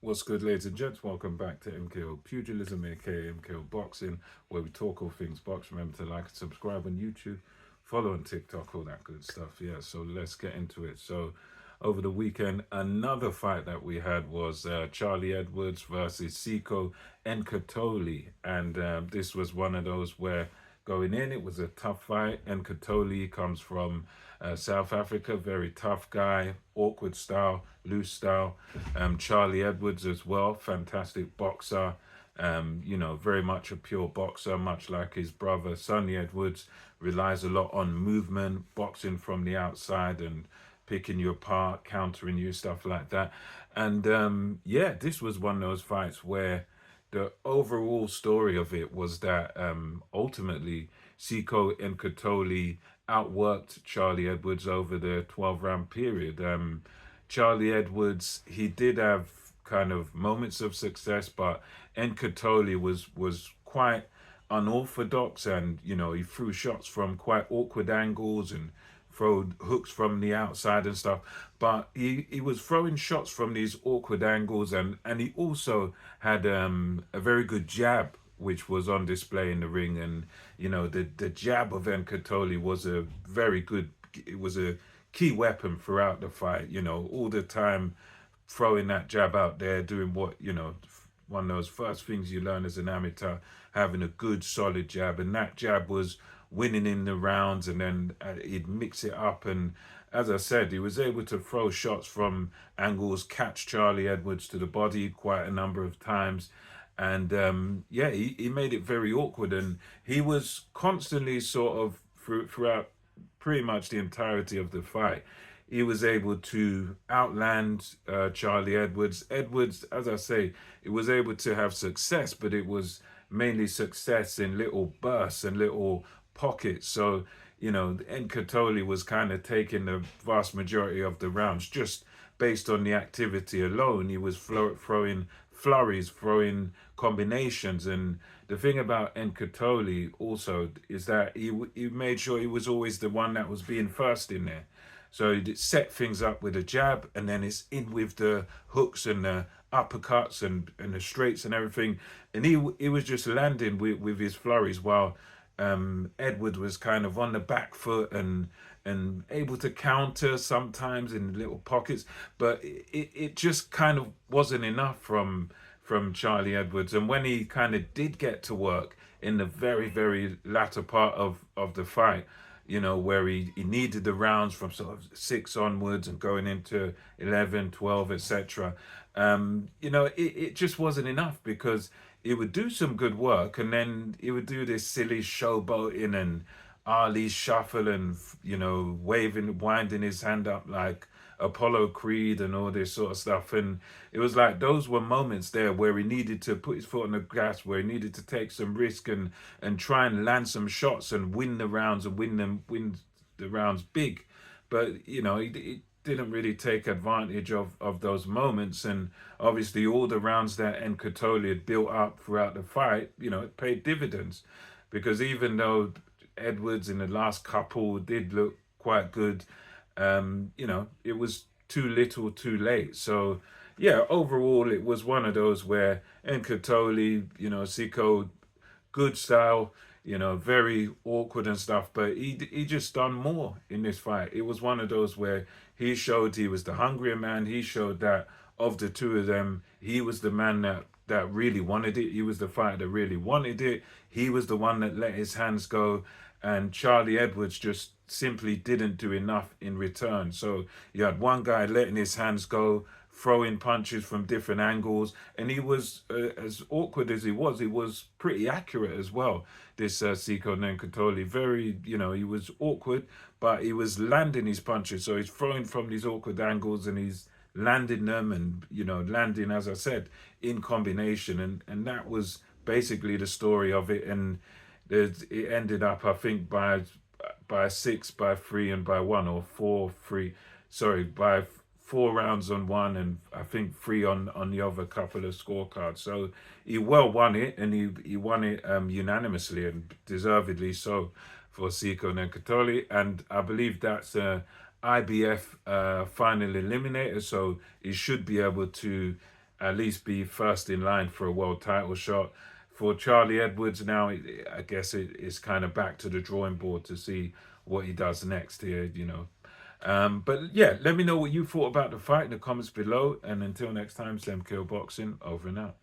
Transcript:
What's good, ladies and gents? Welcome back to MKO Pugilism, aka MKO Boxing, where we talk all things box. Remember to like and subscribe on YouTube, follow on TikTok, all that good stuff. Yeah, so let's get into it. So, over the weekend, another fight that we had was Charlie Edwards versus Sikho Nqothole, and this was one of those where going in, it was a tough fight. Nqothole comes from South Africa, very tough guy, awkward style, loose style. Charlie Edwards as well, fantastic boxer. Very much a pure boxer, much like his brother Sonny Edwards, relies a lot on movement, boxing from the outside and picking you apart, countering you, stuff like that. And this was one of those fights where the overall story of it was that ultimately Sikho Nqothole outworked Charlie Edwards over the 12-round period. Charlie Edwards, he did have kind of moments of success, but Nqothole was quite unorthodox, and he threw shots from quite awkward angles and throw hooks from the outside and stuff. But he was throwing shots from these awkward angles, and he also had a very good jab which was on display in the ring. And the jab of Nqothole was a very good, it was a key weapon throughout the fight, all the time throwing that jab out there, doing what, one of those first things you learn as an amateur, having a good solid jab. And that jab was winning in the rounds, and then he'd mix it up. And as I said, he was able to throw shots from angles, catch Charlie Edwards to the body quite a number of times. And he made it very awkward. And he was constantly sort of throughout pretty much the entirety of the fight, he was able to outland Charlie Edwards. Edwards, as I say, it was able to have success, but it was mainly success in little bursts and little pockets. So, Nqothole was kind of taking the vast majority of the rounds just based on the activity alone. He was throwing flurries, throwing combinations. And the thing about Nqothole also is that he made sure he was always the one that was being first in there. So he'd set things up with a jab, and then it's in with the hooks and the uppercuts and the straights and everything. And he was just landing with his flurries, while Edward was kind of on the back foot and able to counter sometimes in little pockets. But it just kind of wasn't enough from Charlie Edwards. And when he kind of did get to work in the very, very latter part of the fight, where he needed the rounds from sort of 6 onwards and going into 11, 12, etc. It just wasn't enough, because he would do some good work, and then he would do this silly showboating and Ali shuffle and, winding his hand up like Apollo Creed and all this sort of stuff. And it was like those were moments there where he needed to put his foot on the gas, where he needed to take some risk and try and land some shots and win the rounds and win the rounds big. But he didn't really take advantage of those moments. And obviously all the rounds that Nqothole had built up throughout the fight, it paid dividends, because even though Edwards in the last couple did look quite good, it was too little too late. So overall it was one of those where Nqothole, Sikho, good style, very awkward and stuff, but he just done more in this fight. It was one of those where he showed he was the hungrier man. He showed that of the two of them, he was the man that really wanted it. He was the fighter that really wanted it. He was the one that let his hands go, and Charlie Edwards just simply didn't do enough in return. So you had one guy letting his hands go, throwing punches from different angles, and he was as awkward as he was pretty accurate as well. This Sikho Nqothole, very, he was awkward, but he was landing his punches. So he's throwing from these awkward angles, and he's landing them, and landing, as I said, in combination. And that was basically the story of it. And it ended up, I think, by 6, by 3, and by 1, or 4, 3. Sorry, by 4 rounds on one, and I think 3 on the other couple of scorecards. So he well won it, and he won it unanimously, and deservedly so, for Sikho Nqothole. And I believe that's IBF final eliminator, so he should be able to at least be first in line for a world title shot. For Charlie Edwards now, I guess it's kind of back to the drawing board to see what he does next here, you know. But yeah, let me know what you thought about the fight in the comments below. And until next time, Sam Kill Boxing, over and out.